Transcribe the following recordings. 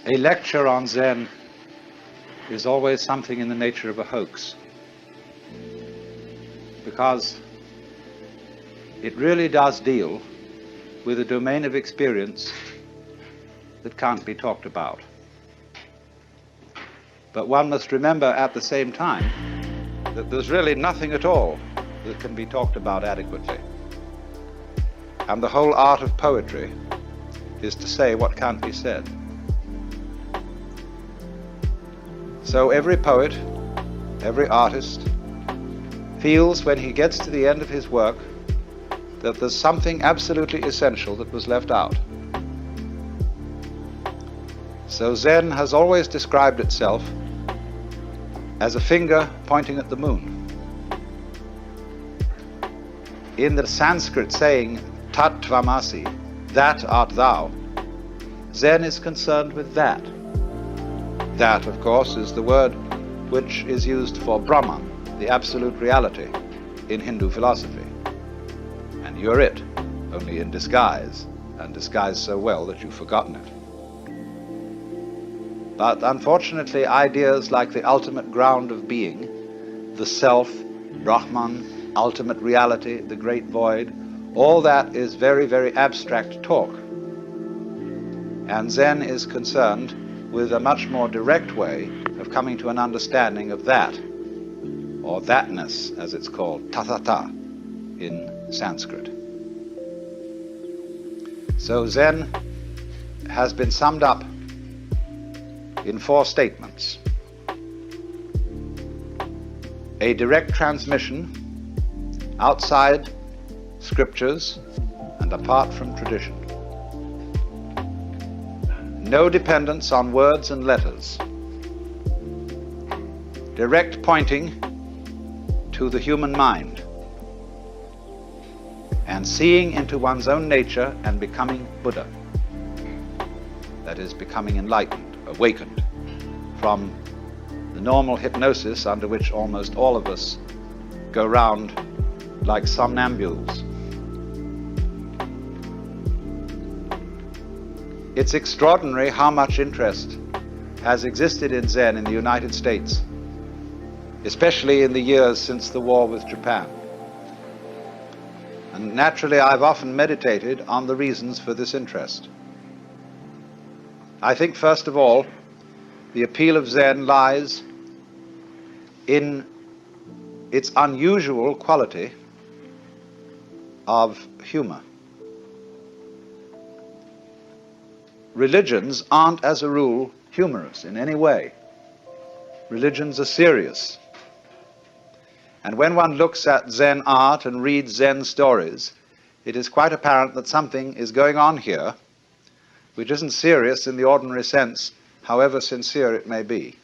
A lecture on Zen is always something in the nature of a hoax, because it really does deal with a domain of experience that can't be talked about. But one must remember at the same time that there's really nothing at all that can be talked about adequately. And the whole art of poetry is to say what can't be said. So every poet, every artist feels when he gets to the end of his work that there's something absolutely essential that was left out. So Zen has always described itself as a finger pointing at the moon. In the Sanskrit saying tat tvamasi, that art thou, Zen is concerned with that. That, of course, is the word which is used for Brahman, the absolute reality, in Hindu philosophy. And you're it, only in disguise, and disguised so well that you've forgotten it. But unfortunately, ideas like the ultimate ground of being, the self, Brahman, ultimate reality, the great void, all that is very, very abstract talk. And Zen is concerned with a much more direct way of coming to an understanding of that, or thatness, as it's called, tathata in Sanskrit. So Zen has been summed up in 4 statements. A direct transmission outside scriptures and apart from tradition. No dependence on words and letters. Direct pointing to the human mind. And seeing into one's own nature and becoming Buddha. That is, becoming enlightened, awakened from the normal hypnosis under which almost all of us go round like somnambules. It's extraordinary how much interest has existed in Zen in the United States, especially in the years since the war with Japan. And naturally, I've often meditated on the reasons for this interest. I think, first of all, the appeal of Zen lies in its unusual quality of humor. Religions aren't, as a rule, humorous in any way. Religions are serious. And when one looks at Zen art and reads Zen stories, it is quite apparent that something is going on here which isn't serious in the ordinary sense, however sincere it may be.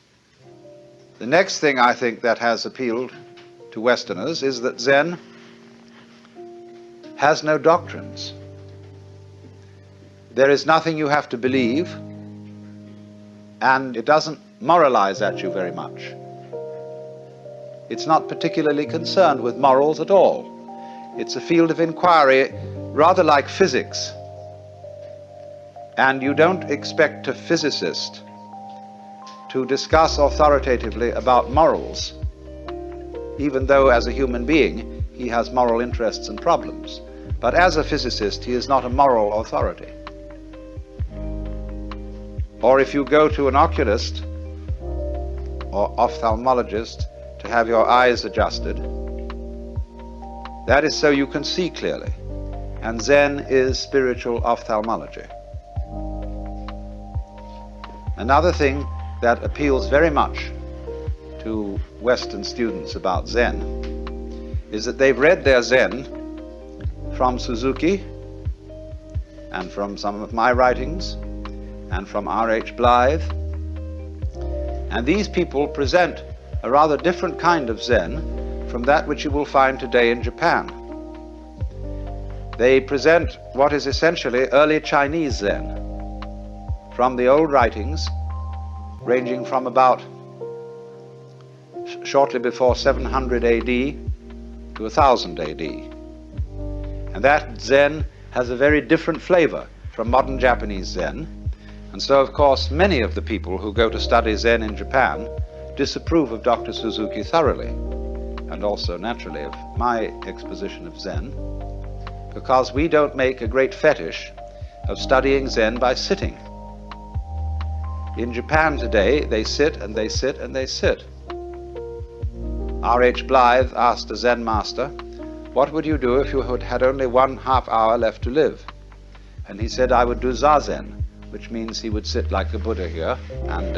The next thing I think that has appealed to Westerners is that Zen has no doctrines. There is nothing you have to believe, and it doesn't moralize at you very much. It's not particularly concerned with morals at all. It's a field of inquiry rather like physics. And you don't expect a physicist to discuss authoritatively about morals, even though as a human being he has moral interests and problems. But as a physicist, he is not a moral authority. Or if you go to an oculist or ophthalmologist to have your eyes adjusted, that is so you can see clearly. And Zen is spiritual ophthalmology. Another thing that appeals very much to Western students about Zen is that they've read their Zen from Suzuki and from some of my writings and from R.H. Blythe. And these people present a rather different kind of Zen from that which you will find today in Japan. They present what is essentially early Chinese Zen, from the old writings ranging from about shortly before 700 AD to 1000 AD. And that Zen has a very different flavor from modern Japanese Zen, And so, of course, many of the people who go to study Zen in Japan disapprove of Dr. Suzuki thoroughly, and also, naturally, of my exposition of Zen, because we don't make a great fetish of studying Zen by sitting. In Japan today, they sit and they sit and they sit. R.H. Blythe asked a Zen master, "What would you do if you had only 1/2 hour left to live?" And he said, "I would do Zazen," which means he would sit like a Buddha here and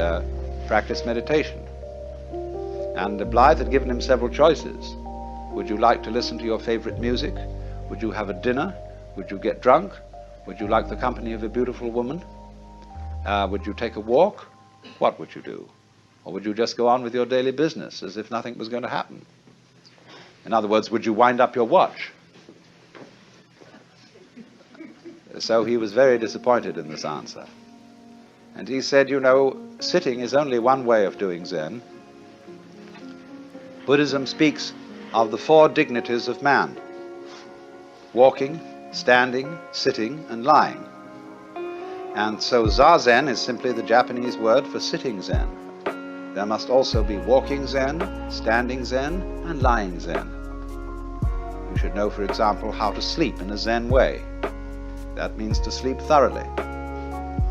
practice meditation. And Blythe had given him several choices. Would you like to listen to your favorite music? Would you have a dinner? Would you get drunk? Would you like the company of a beautiful woman? Would you take a walk? What would you do? Or would you just go on with your daily business as if nothing was going to happen? In other words, would you wind up your watch? So he was very disappointed in this answer. And he said, you know, sitting is only one way of doing Zen. Buddhism speaks of the 4 dignities of man: walking, standing, sitting, and lying. And so Zazen is simply the Japanese word for sitting Zen. There must also be walking Zen, standing Zen, and lying Zen. You should know, for example, how to sleep in a Zen way. That means to sleep thoroughly.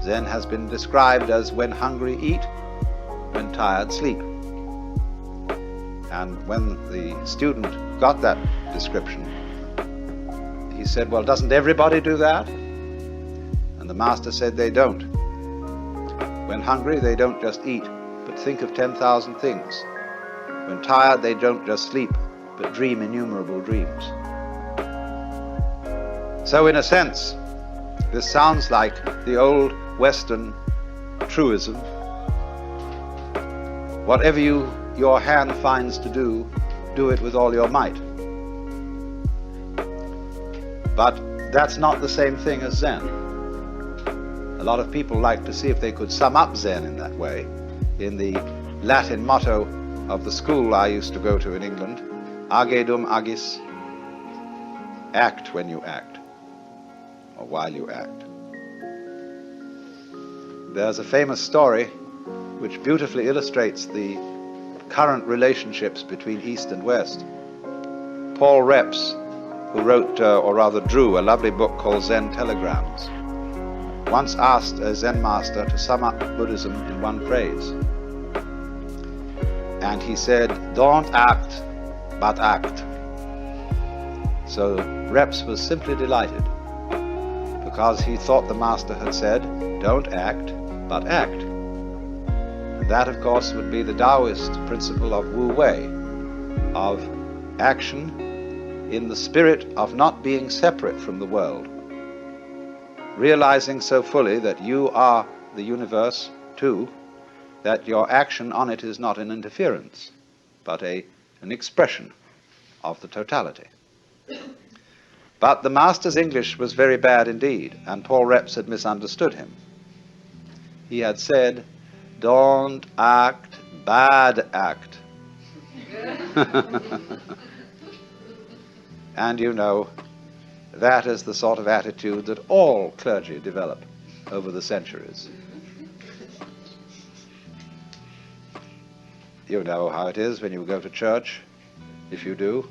Zen has been described as when hungry eat, when tired sleep. And when the student got that description, he said, well, doesn't everybody do that? And the master said they don't. When hungry, they don't just eat, but think of 10,000 things. When tired, they don't just sleep, but dream innumerable dreams. So in a sense, this sounds like the old Western truism. Whatever your hand finds to do, do it with all your might. But that's not the same thing as Zen. A lot of people like to see if they could sum up Zen in that way, in the Latin motto of the school I used to go to in England, age dum agis, act when you act, or while you act. There's a famous story which beautifully illustrates the current relationships between East and West. Paul Reps, who wrote, or rather drew, a lovely book called Zen Telegrams, once asked a Zen master to sum up Buddhism in one phrase. And he said, don't act, but act. So Reps was simply delighted, because he thought the master had said, don't act, but act. And that, of course, would be the Taoist principle of Wu Wei, of action in the spirit of not being separate from the world, realizing so fully that you are the universe too, that your action on it is not an interference, but an expression of the totality. But the master's English was very bad indeed, and Paul Reps had misunderstood him. He had said, don't act, bad act. And you know, that is the sort of attitude that all clergy develop over the centuries. You know how it is when you go to church, if you do.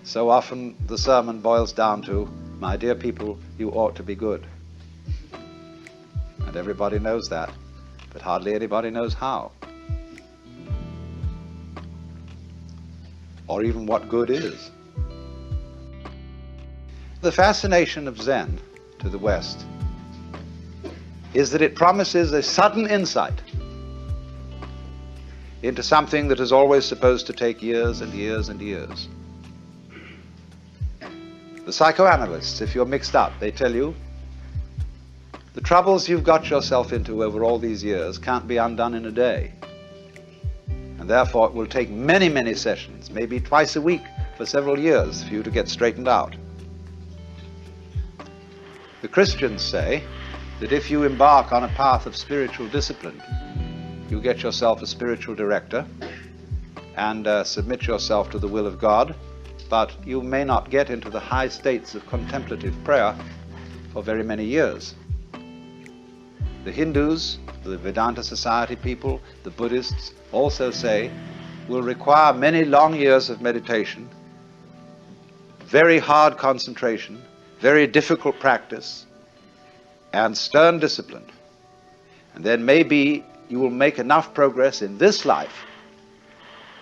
So often the sermon boils down to, my dear people, you ought to be good. And everybody knows that, but hardly anybody knows how. Or even what good is. The fascination of Zen to the West is that it promises a sudden insight into something that is always supposed to take years and years and years. The psychoanalysts, if you're mixed up, they tell you the troubles you've got yourself into over all these years can't be undone in a day. And therefore it will take many, many sessions, maybe twice a week for several years for you to get straightened out. The Christians say that if you embark on a path of spiritual discipline, you get yourself a spiritual director and submit yourself to the will of God, but you may not get into the high states of contemplative prayer for very many years. the Hindus, the Vedanta Society people, the Buddhists also say will require many long years of meditation, very hard concentration, very difficult practice, and stern discipline. And then maybe you will make enough progress in this life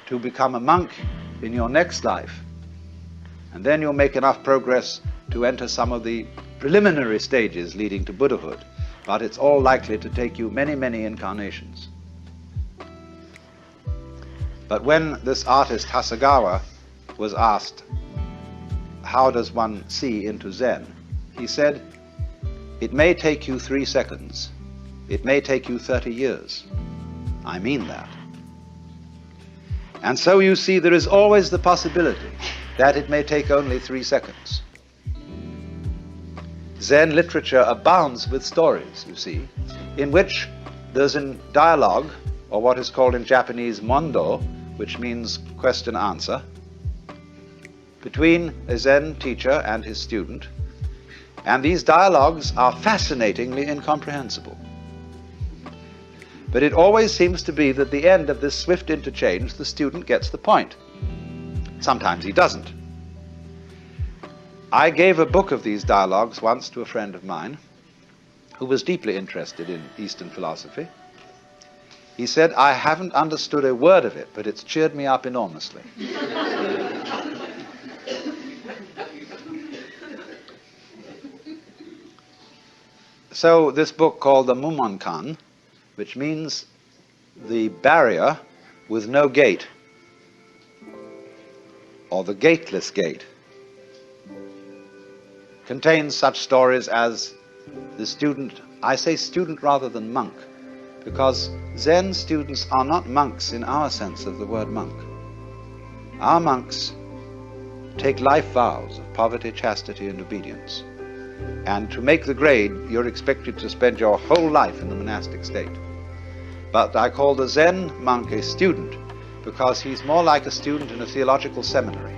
to become a monk in your next life. And then you'll make enough progress to enter some of the preliminary stages leading to Buddhahood. But it's all likely to take you many, many incarnations. But when this artist Hasegawa was asked, how does one see into Zen? He said, it may take you 3 seconds. It may take you 30 years. I mean that. And so you see, there is always the possibility that it may take only 3 seconds. Zen literature abounds with stories, you see, in which there's a dialogue, or what is called in Japanese mondo, which means question-answer, between a Zen teacher and his student, and these dialogues are fascinatingly incomprehensible. But it always seems to be that at the end of this swift interchange, the student gets the point. Sometimes he doesn't. I gave a book of these dialogues once to a friend of mine who was deeply interested in Eastern philosophy. He said, I haven't understood a word of it, but it's cheered me up enormously. So this book called the Mumonkan, which means the barrier with no gate, or the gateless gate, contains such stories as the student, I say student rather than monk, because Zen students are not monks in our sense of the word monk. Our monks take life vows of poverty, chastity, and obedience. And to make the grade, you're expected to spend your whole life in the monastic state. But I call the Zen monk a student because he's more like a student in a theological seminary.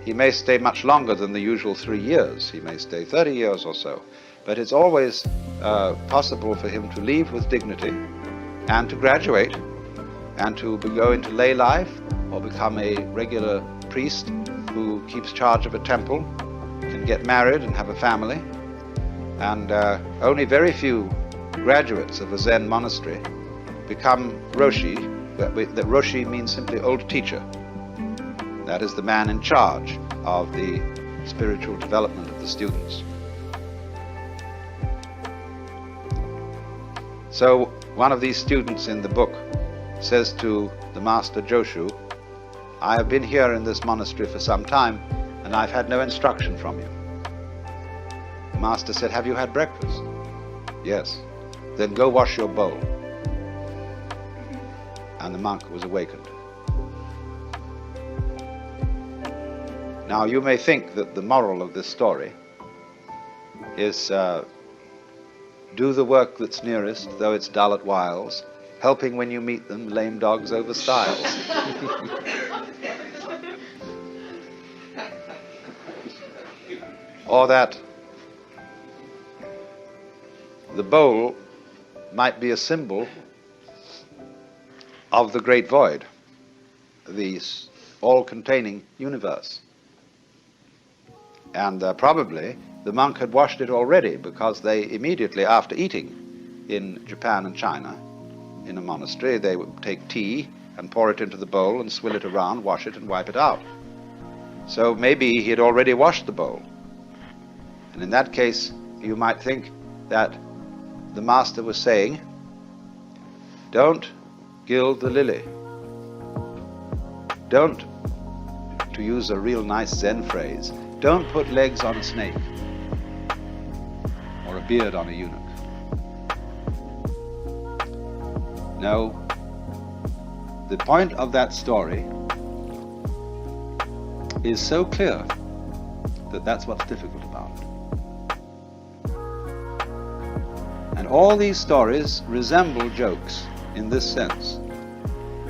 He may stay much longer than the usual 3 years. He may stay 30 years or so. But it's always possible for him to leave with dignity and to graduate and to go into lay life or become a regular priest who keeps charge of a temple, can get married and have a family. And only very few graduates of a Zen monastery become Roshi. That Roshi means simply old teacher. That is the man in charge of the spiritual development of the students. So one of these students in the book says to the master Joshu, I have been here in this monastery for some time and I've had no instruction from you. The master said, have you had breakfast? Yes. Then go wash your bowl. And the monk was awakened. Now you may think that the moral of this story is do the work that's nearest, though it's dull at whiles, helping when you meet them, lame dogs over stiles. Or that the bowl might be a symbol of the great void, the all-containing universe. And probably the monk had washed it already, because they immediately after eating in Japan and China, in a monastery, they would take tea and pour it into the bowl and swill it around, wash it and wipe it out. So maybe he had already washed the bowl. And in that case, you might think that the master was saying, don't gild the lily. Don't, to use a real nice Zen phrase, don't put legs on a snake or a beard on a eunuch. No, the point of that story is so clear that that's what's difficult about it. And all these stories resemble jokes in this sense.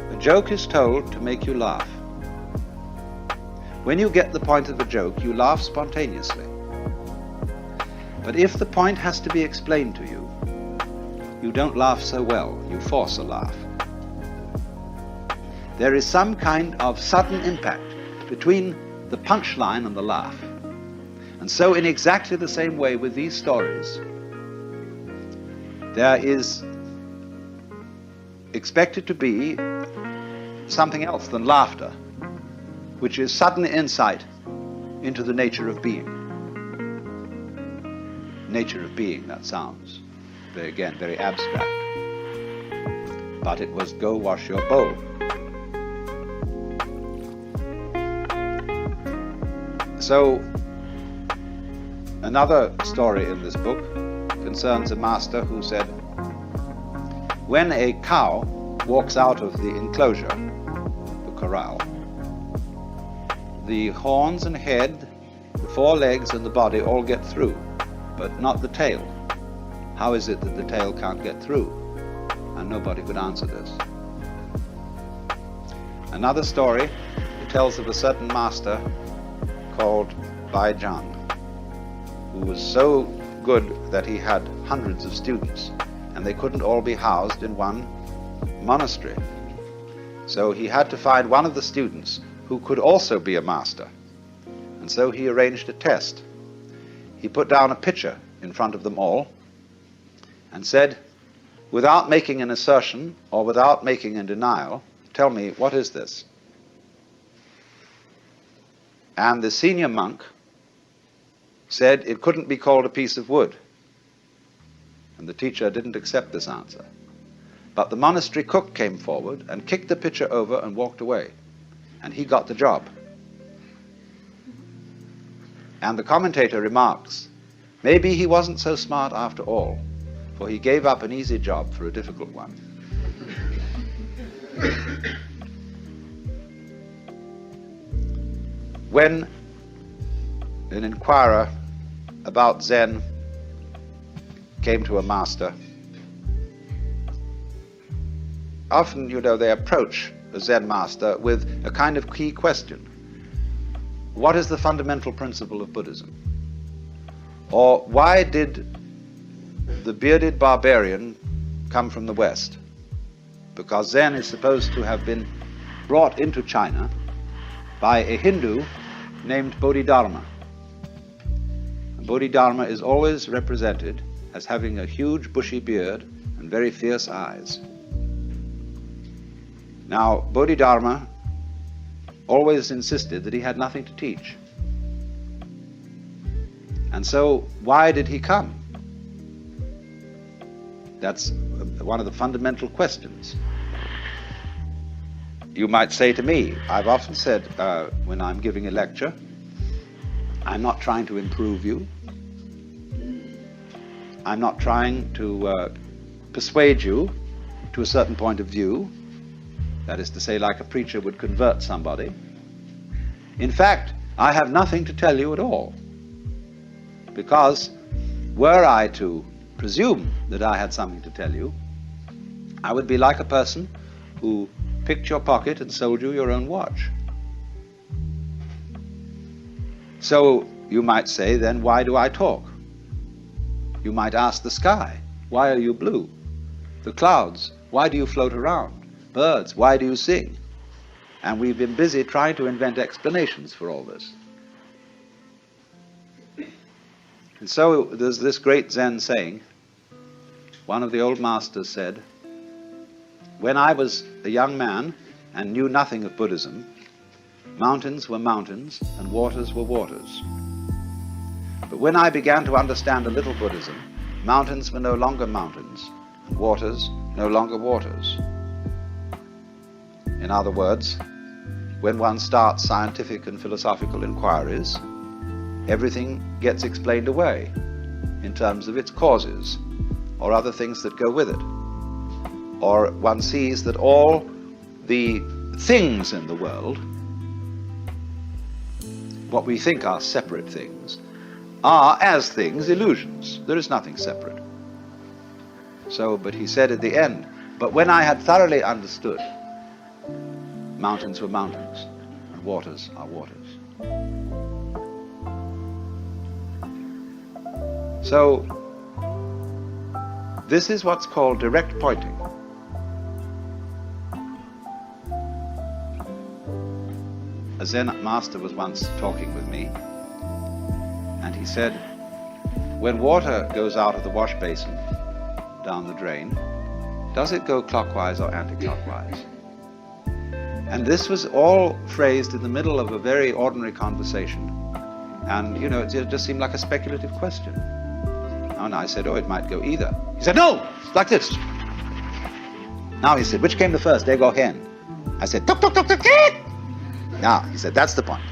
A joke is told to make you laugh. When you get the point of a joke, you laugh spontaneously. But if the point has to be explained to you, you don't laugh so well, you force a laugh. There is some kind of sudden impact between the punchline and the laugh. And so in exactly the same way with these stories, there is expected to be something else than laughter, which is sudden insight into the nature of being. Nature of being, that sounds, again, very abstract. But it was go wash your bowl. So, another story in this book concerns a master who said, when a cow walks out of the enclosure, the corral, the horns and head, the four legs and the body all get through, but not the tail. How is it that the tail can't get through? And nobody could answer this. Another story tells of a certain master called Bai Zhang, who was so good that he had hundreds of students, and they couldn't all be housed in one monastery. So he had to find one of the students who could also be a master. And so he arranged a test. He put down a pitcher in front of them all and said, without making an assertion or without making a denial, tell me, what is this? And the senior monk said it couldn't be called a piece of wood. And the teacher didn't accept this answer. But the monastery cook came forward and kicked the pitcher over and walked away. And he got the job. And the commentator remarks, maybe he wasn't so smart after all, for he gave up an easy job for a difficult one. When an inquirer about Zen came to a master, often, they approach a Zen master with a kind of key question. What is the fundamental principle of Buddhism? Or why did the bearded barbarian come from the West? Because Zen is supposed to have been brought into China by a Hindu named Bodhidharma. And Bodhidharma is always represented as having a huge bushy beard and very fierce eyes. Now, Bodhidharma always insisted that he had nothing to teach. And so, why did he come? That's one of the fundamental questions. You might say to me, I've often said when I'm giving a lecture, I'm not trying to improve you. I'm not trying to persuade you to a certain point of view. That is to say, like a preacher would convert somebody. In fact, I have nothing to tell you at all. Because were I to presume that I had something to tell you, I would be like a person who picked your pocket and sold you your own watch. So you might say, then why do I talk? You might ask the sky, why are you blue? The clouds, why do you float around? Birds, why do you sing? And we've been busy trying to invent explanations for all this. And so there's this great Zen saying. One of the old masters said, when I was a young man and knew nothing of Buddhism, mountains were mountains and waters were waters. But when I began to understand a little Buddhism, mountains were no longer mountains and waters no longer waters. In other words, when one starts scientific and philosophical inquiries, everything gets explained away in terms of its causes or other things that go with it. Or one sees that all the things in the world, what we think are separate things, are, as things, illusions. There is nothing separate. So, but he said at the end, but when I had thoroughly understood, mountains were mountains, and waters are waters. So, This is what's called direct pointing. A Zen master was once talking with me, and he said, when water goes out of the wash basin down the drain, does it go clockwise or anti-clockwise? And this was all phrased in the middle of a very ordinary conversation. And, you know, it just seemed like a speculative question. And I said, oh, it might go either. He said, no, like this. Now he said, which came the first, egg or hen? I said, tuk, tuk, tuk, tuk, tuk. Now, he said, that's the point.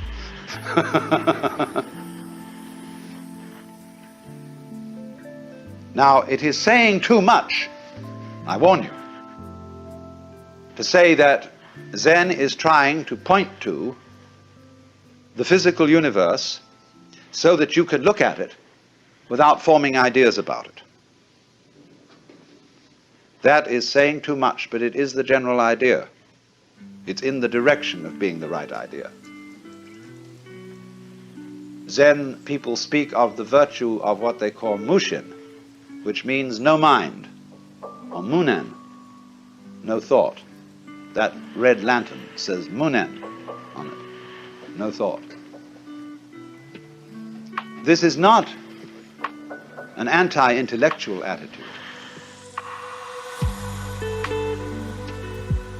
Now, it is saying too much, I warn you, to say that Zen is trying to point to the physical universe so that you can look at it without forming ideas about it. That is saying too much, but it is the general idea. It's in the direction of being the right idea. Zen people speak of the virtue of what they call mushin, which means no mind, or munen, no thought. That red lantern says munen on it, no thought. This is not an anti-intellectual attitude.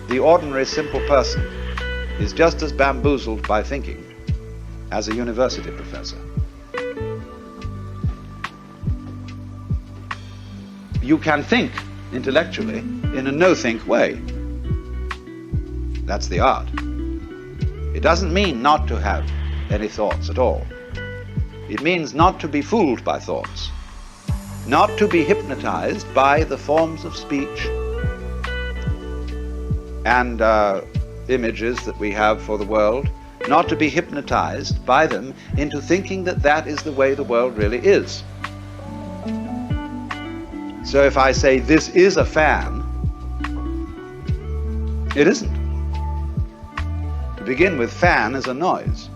The ordinary simple person is just as bamboozled by thinking as a university professor. You can think intellectually in a no-think way. That's the art. It doesn't mean not to have any thoughts at all. It means not to be fooled by thoughts, not to be hypnotized by the forms of speech and images that we have for the world, not to be hypnotized by them into thinking that that is the way the world really is. So if I say this is a fan, it isn't. To begin with, fan is a noise,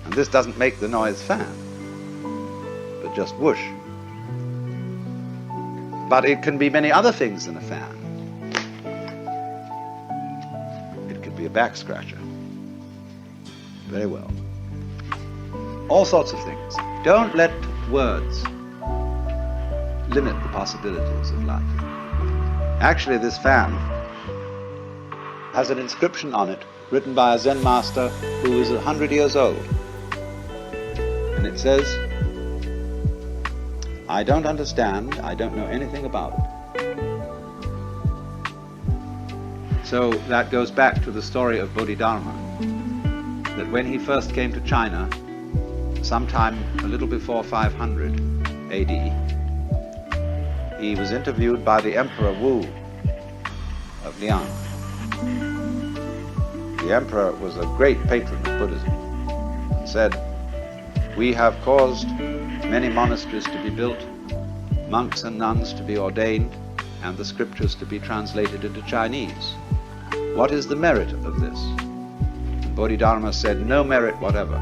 and this doesn't make the noise fan, but just whoosh. But it can be many other things than a fan. It could be a back scratcher. Very well. All sorts of things. Don't let words limit the possibilities of life. Actually, this fan has an inscription on it written by a Zen master who is 100 years old. And it says, I don't understand, I don't know anything about it. So that goes back to the story of Bodhidharma, that when he first came to China, sometime a little before 500 AD, he was interviewed by the Emperor Wu of Liang. The emperor was a great patron of Buddhism and said, we have caused many monasteries to be built, monks and nuns to be ordained, and the scriptures to be translated into Chinese. What is the merit of this? And Bodhidharma said, no merit whatever.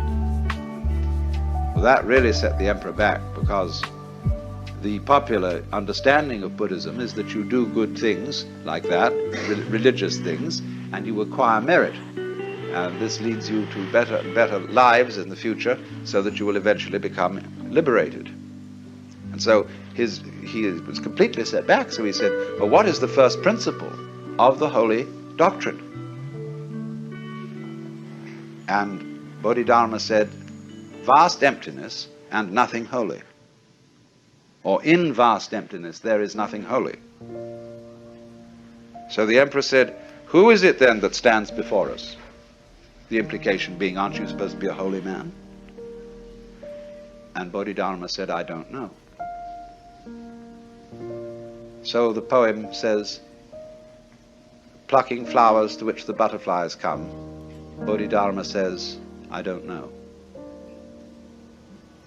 Well, that really set the emperor back, because the popular understanding of Buddhism is that you do good things like that, religious things, and you acquire merit. And this leads you to better and better lives in the future, so that you will eventually become liberated. And so he was completely set back, so he said, well, what is the first principle of the holy doctrine? And Bodhidharma said, vast emptiness and nothing holy. Or in vast emptiness there is nothing holy. So the emperor said, who is it then that stands before us? The implication being, aren't you supposed to be a holy man? And Bodhidharma said, I don't know. So the poem says, plucking flowers to which the butterflies come, Bodhidharma says, I don't know.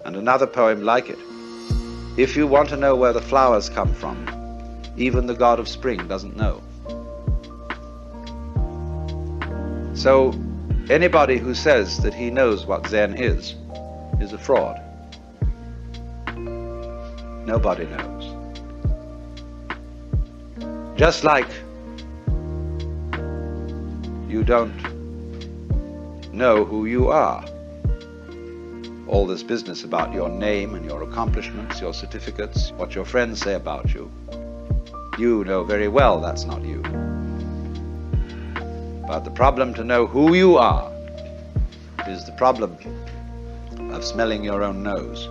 And another poem like it, if you want to know where the flowers come from, even the god of spring doesn't know. So anybody who says that he knows what Zen is a fraud. Nobody knows. Just like you don't know who you are. All this business about your name and your accomplishments, your certificates, what your friends say about you, you know very well that's not you. But the problem to know who you are is the problem of smelling your own nose.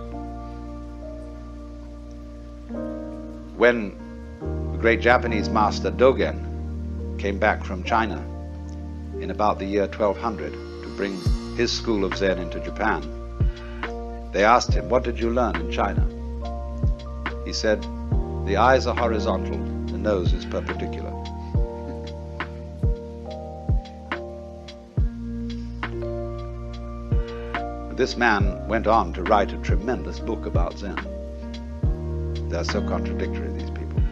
When the great Japanese master Dogen came back from China in about the year 1200 to bring his school of Zen into Japan, they asked him, "What did you learn in China?" He said, "The eyes are horizontal, the nose is perpendicular." This man went on to write a tremendous book about Zen. They're so contradictory, these people.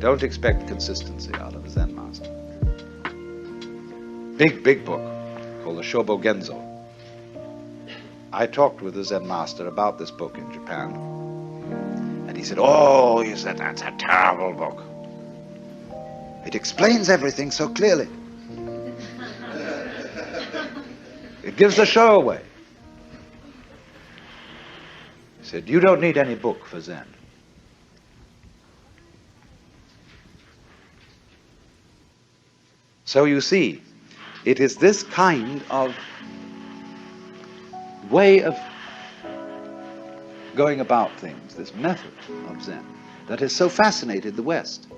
Don't expect consistency out of a Zen master. Big book called the Shobo Genzo. I talked with the Zen master about this book in Japan, and he said, "Oh," he said, "that's a terrible book. It explains everything so clearly. It gives the show away." He said, "You don't need any book for Zen." So you see, it is this kind of way of going about things, this method of Zen, that has so fascinated the West.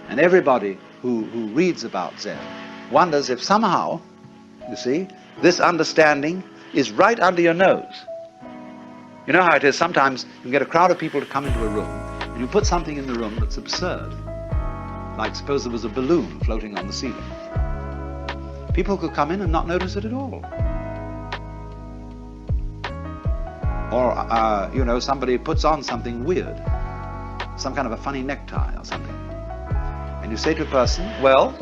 And everybody who reads about Zen wonders if somehow, you see, this understanding is right under your nose. You know how it is, sometimes you can get a crowd of people to come into a room, and you put something in the room that's absurd. Like suppose there was a balloon floating on the ceiling. People could come in and not notice it at all. Or, you know, somebody puts on something weird, some kind of a funny necktie or something. And you say to a person, "Well,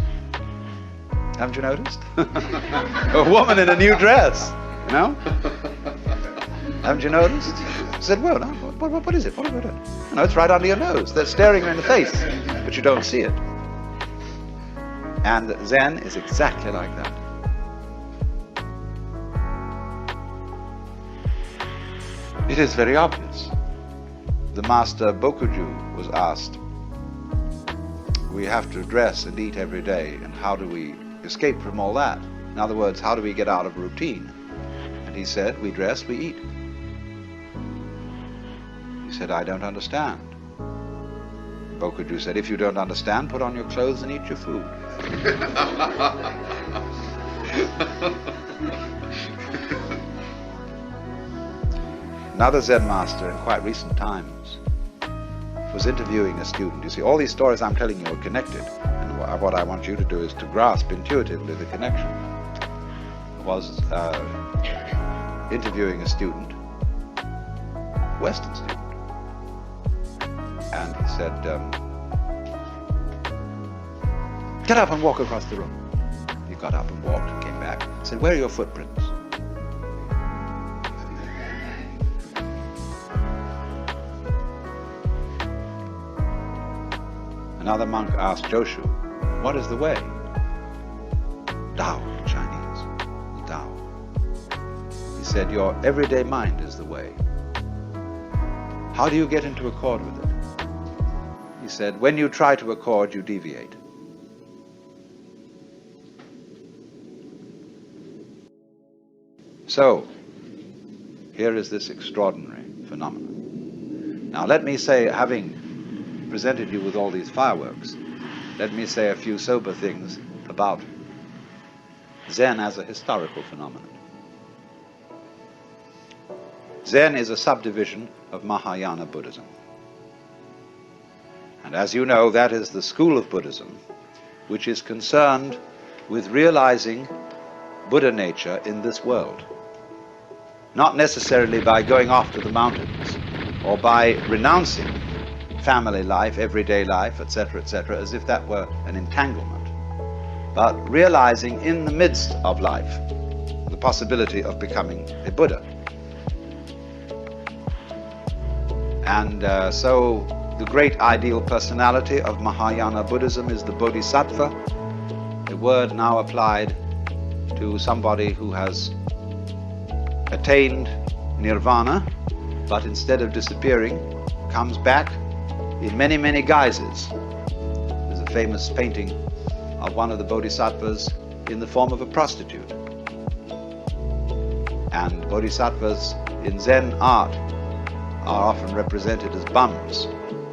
haven't you noticed?" A woman in a new dress, you know? "Haven't you noticed?" I said, "Well, no, what is it? What are we doing?" "No, it's right under your nose. They're staring you in the face, but you don't see it." And Zen is exactly like that. It is very obvious. The master Bokuju was asked, "We have to dress and eat every day, and how do we escape from all that? In other words, how do we get out of routine?" And he said, "We dress, we eat." He said, "I don't understand." Bokuju said, "If you don't understand, put on your clothes and eat your food." Another Zen master in quite recent times was interviewing a student. You see, all these stories I'm telling you are connected, and what I want you to do is to grasp intuitively the connection. Was interviewing a student, Western student, and he said, "Get up and walk across the room." He got up and walked and came back and said, "Where are your footprints?" Another monk asked Joshu, "What is the way?" Tao in Chinese, Tao. He said, "Your everyday mind is the way. How do you get into accord with it?" He said, "When you try to accord, you deviate." So, here is this extraordinary phenomenon. Now let me say, having presented you with all these fireworks, let me say a few sober things about Zen as a historical phenomenon. Zen is a subdivision of Mahayana Buddhism. And as you know, that is the school of Buddhism which is concerned with realizing Buddha nature in this world. Not necessarily by going off to the mountains or by renouncing family life, everyday life, etc., as if that were an entanglement, but realizing in the midst of life the possibility of becoming a Buddha. And so the great ideal personality of Mahayana Buddhism is the Bodhisattva, a word now applied to somebody who has attained nirvana, but instead of disappearing, comes back in many, many guises. There's a famous painting of one of the bodhisattvas in the form of a prostitute. And bodhisattvas in Zen art are often represented as bums.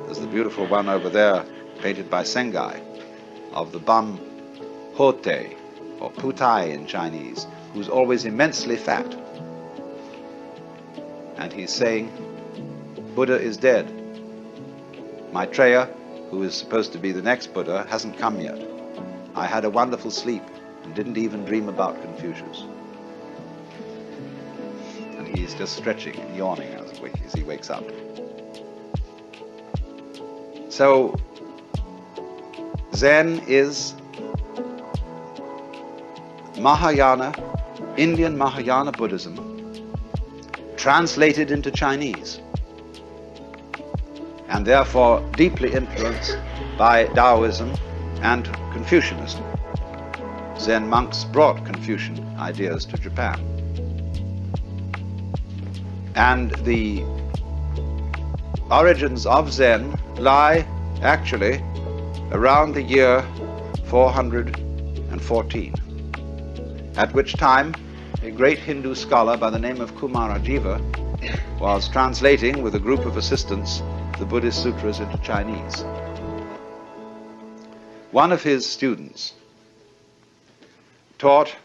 There's the beautiful one over there, painted by Sengai, of the bum Hote, or Putai in Chinese, who's always immensely fat. And he's saying, Buddha is dead. Maitreya, who is supposed to be the next Buddha, hasn't come yet. I had a wonderful sleep and didn't even dream about Confucius. And he's just stretching and yawning as he wakes up. So, Zen is Mahayana, Indian Mahayana Buddhism, translated into Chinese, and therefore deeply influenced by Taoism and Confucianism. Zen monks brought Confucian ideas to Japan. And the origins of Zen lie actually around the year 414, at which time a great Hindu scholar by the name of Kumarajiva was translating with a group of assistants the Buddhist sutras into Chinese. One of his students taught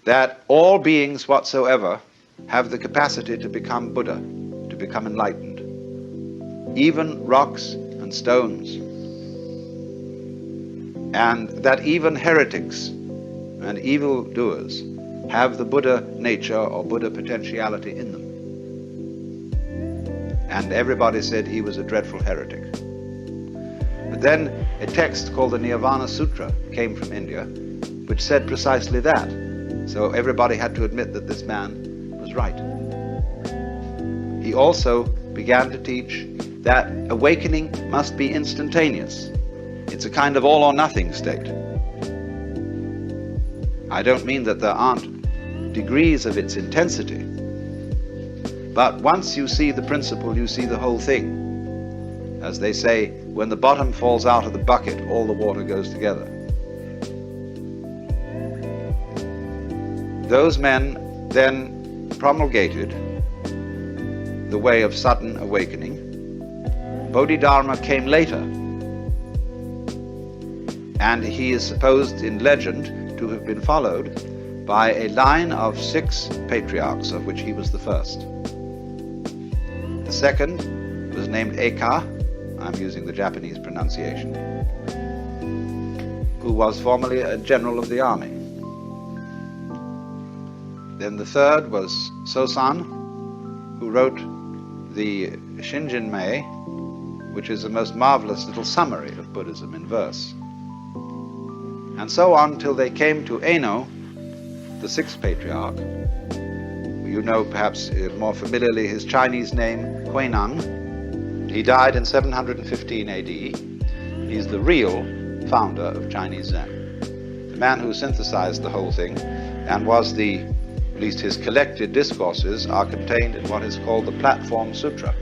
that all beings whatsoever have the capacity to become Buddha, to become enlightened, even rocks and stones, and that even heretics and evildoers have the Buddha nature or Buddha potentiality in them. And everybody said he was a dreadful heretic. But then a text called the Nirvana Sutra came from India, which said precisely that. So everybody had to admit that this man was right. He also began to teach that awakening must be instantaneous. It's a kind of all or nothing state. I don't mean that there aren't degrees of its intensity, but once you see the principle, you see the whole thing. As they say, when the bottom falls out of the bucket, all the water goes together. Those men then promulgated the way of sudden awakening. Bodhidharma came later, and he is supposed in legend to have been followed by a line of 6 patriarchs, of which he was the first. The second was named Eka, I'm using the Japanese pronunciation, who was formerly a general of the army. Then the third was Sosan, who wrote the Shinjinmei, which is a most marvelous little summary of Buddhism in verse. And so on till they came to Eno, the 6th patriarch. You know perhaps more familiarly his Chinese name, Huineng. He died in 715 AD. He's the real founder of Chinese Zen, the man who synthesized the whole thing and was at least his collected discourses are contained in what is called the Platform Sutra.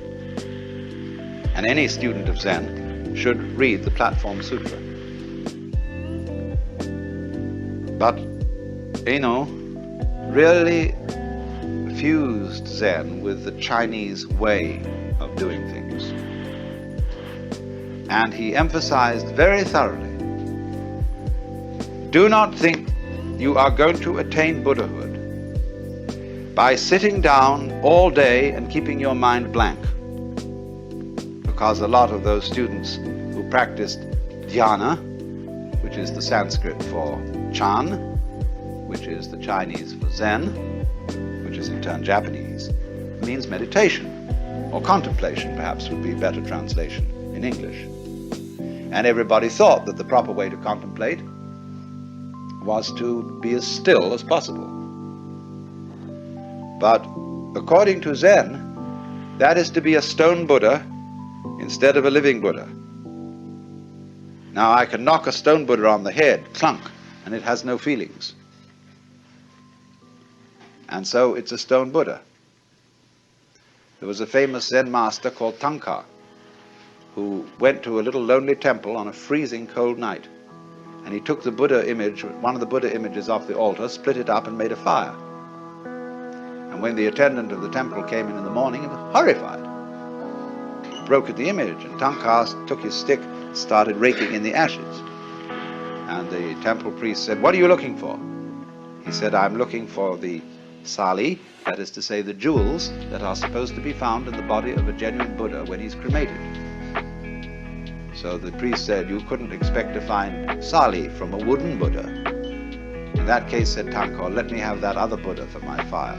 And any student of Zen should read the Platform Sutra. But Eno really fused Zen with the Chinese way of doing things. And he emphasized very thoroughly, do not think you are going to attain Buddhahood by sitting down all day and keeping your mind blank. Because a lot of those students who practiced dhyana, which is the Sanskrit for Chan, which is the Chinese for Zen, which is in turn Japanese, means meditation, or contemplation perhaps would be a better translation in English. And everybody thought that the proper way to contemplate was to be as still as possible. But according to Zen, That is to be a stone Buddha instead of a living Buddha. Now I can knock a stone Buddha on the head, clunk, and it has no feelings. And so it's a stone Buddha. There was a famous Zen master called Tanka, who went to a little lonely temple on a freezing cold night. And he took the Buddha image, one of the Buddha images off the altar, split it up and made a fire. And when the attendant of the temple came in the morning, he was horrified. He broke at the image, and Tanka took his stick, started raking in the ashes. And the temple priest said, "What are you looking for?" He said, "I'm looking for the sali, that is to say the jewels that are supposed to be found in the body of a genuine Buddha when he's cremated." So the priest said, "You couldn't expect to find sali from a wooden Buddha." In that case, said Tanka, "Let me have that other Buddha for my fire."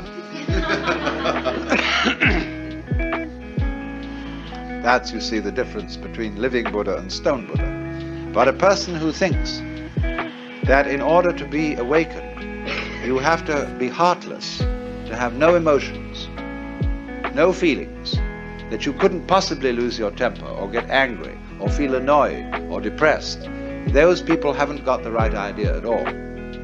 That's, you see, the difference between living Buddha and stone Buddha. But a person who thinks that in order to be awakened, you have to be heartless, to have no emotions, no feelings, that you couldn't possibly lose your temper or get angry or feel annoyed or depressed, those people haven't got the right idea at all.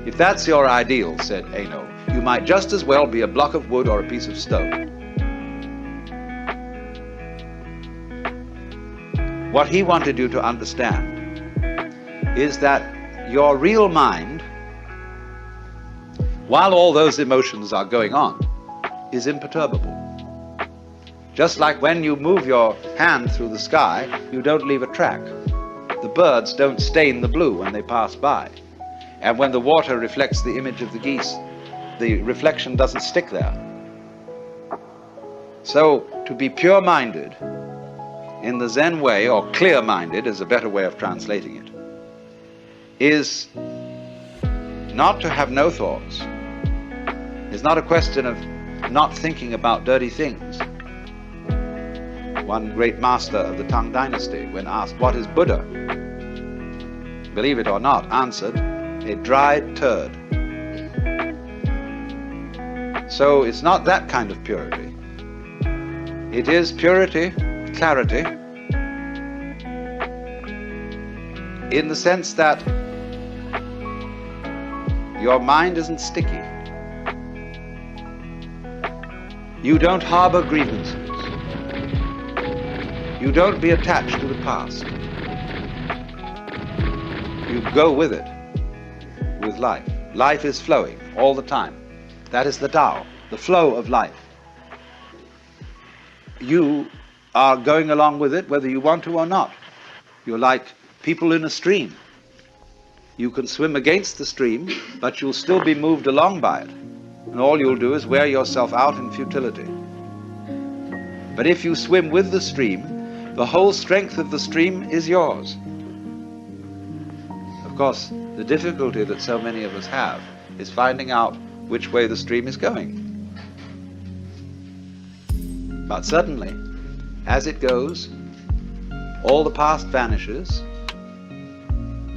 If that's your ideal, said Eno, you might just as well be a block of wood or a piece of stone. What he wanted you to understand is that your real mind, while all those emotions are going on, is imperturbable. Just like when you move your hand through the sky, you don't leave a track. The birds don't stain the blue when they pass by. And when the water reflects the image of the geese, the reflection doesn't stick there. So, to be pure-minded in the Zen way, or clear-minded is a better way of translating it, is not to have no thoughts. It's not a question of not thinking about dirty things. One great master of the Tang dynasty, when asked, "What is Buddha?" believe it or not, answered, "A dried turd." So it's not that kind of purity. It is purity, clarity, in the sense that your mind isn't sticky. You don't harbor grievances. You don't be attached to the past. You go with it, with life. Life is flowing all the time. That is the Tao, the flow of life. You are going along with it whether you want to or not. You're like people in a stream. You can swim against the stream, but you'll still be moved along by it. And all you'll do is wear yourself out in futility. But if you swim with the stream, the whole strength of the stream is yours. Of course, the difficulty that so many of us have is finding out which way the stream is going. But suddenly, as it goes, all the past vanishes,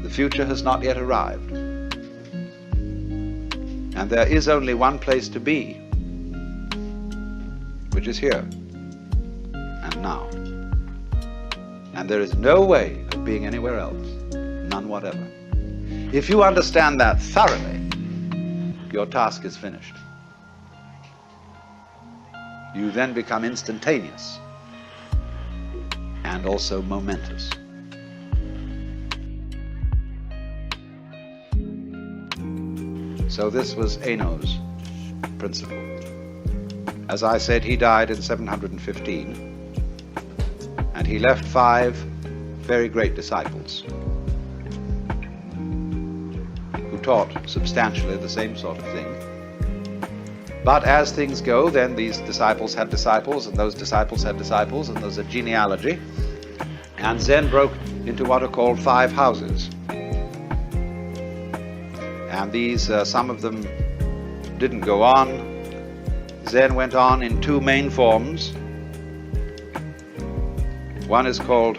the future has not yet arrived. And there is only one place to be, which is here and now. And there is no way of being anywhere else, none whatever. If you understand that thoroughly, your task is finished. You then become instantaneous and also momentous. So this was Eno's principle. As I said, he died in 715, and he left 5 very great disciples who taught substantially the same sort of thing. But as things go, then these disciples had disciples, and those disciples had disciples, and there's a genealogy, and Zen broke into what are called 5 houses. And these, some of them didn't go on. Zen went on in 2 main forms. One is called,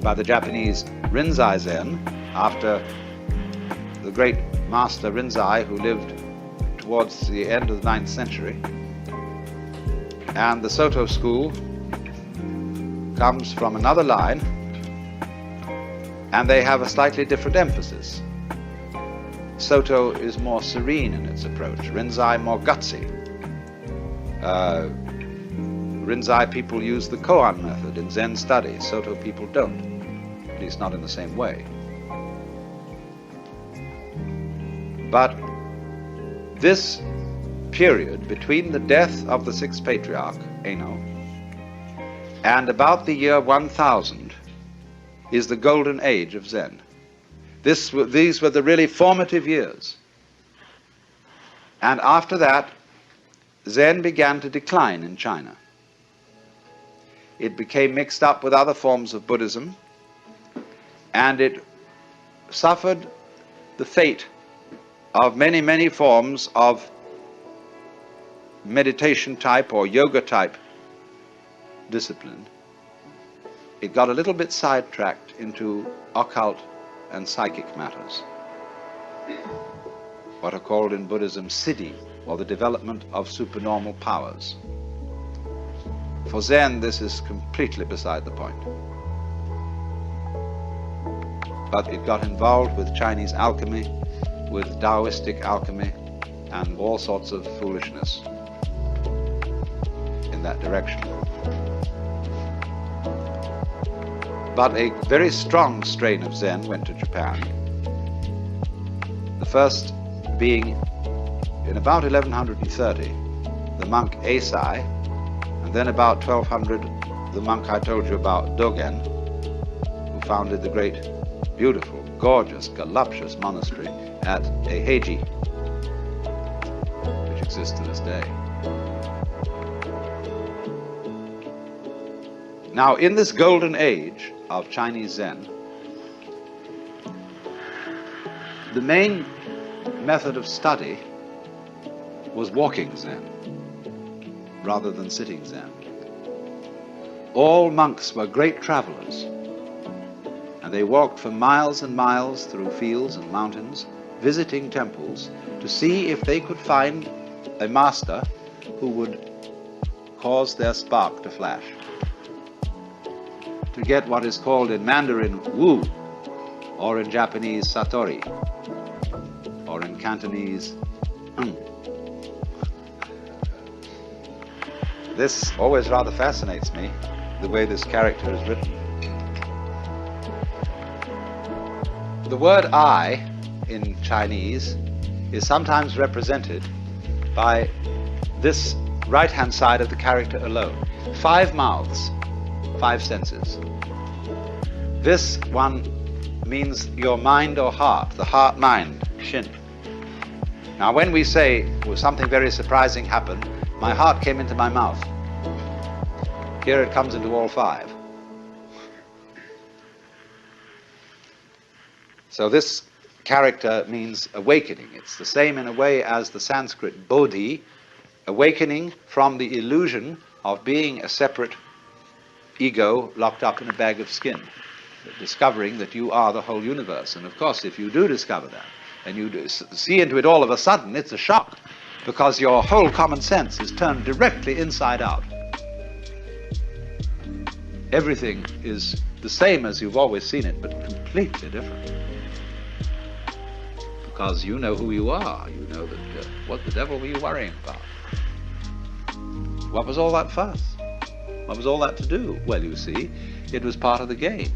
by the Japanese, Resize Zen, after the great master Resize, who lived towards the end of the 9th century. And the Soto school comes from another line, and they have a slightly different emphasis. Soto is more serene in its approach, Rinzai more gutsy. Rinzai people use the koan method in Zen study. Soto people don't, at least not in the same way. But this period between the death of the sixth patriarch, Eno, and about the year 1000 is the golden age of Zen. These were the really formative years. And after that, Zen began to decline in China. It became mixed up with other forms of Buddhism, and it suffered the fate of many, many forms of meditation type or yoga type discipline. It got a little bit sidetracked into occult and psychic matters, what are called in Buddhism siddhi, or the development of supernormal powers. For Zen, this is completely beside the point. But it got involved with Chinese alchemy, with Taoistic alchemy, and all sorts of foolishness in that direction. But a very strong strain of Zen went to Japan. The first being in about 1130, the monk Eisai, and then about 1200, the monk I told you about, Dogen, who founded the great, beautiful, gorgeous, voluptuous monastery at Eiheiji, which exists to this day. Now, in this golden age of Chinese Zen, the main method of study was walking Zen rather than sitting Zen. All monks were great travelers, and they walked for miles and miles through fields and mountains, visiting temples to see if they could find a master who would cause their spark to flash, to get what is called in Mandarin Wu, or in Japanese Satori, or in Cantonese This always rather fascinates me, the way this character is written. The word I in Chinese is sometimes represented by this right-hand side of the character alone. 5 mouths, 5 senses. This one means your mind or heart, the heart-mind, shin. Now when we say, well, something very surprising happened, my heart came into my mouth. Here it comes into all 5. So this character means awakening. It's the same in a way as the Sanskrit bodhi, awakening from the illusion of being a separate ego locked up in a bag of skin, discovering that you are the whole universe. And of course, if you do discover that, and you do see into it all of a sudden, it's a shock, because your whole common sense is turned directly inside out. Everything is the same as you've always seen it, but completely different. Because you know who you are. You know that what the devil were you worrying about? What was all that fuss? What was all that to do? Well, you see, it was part of the game.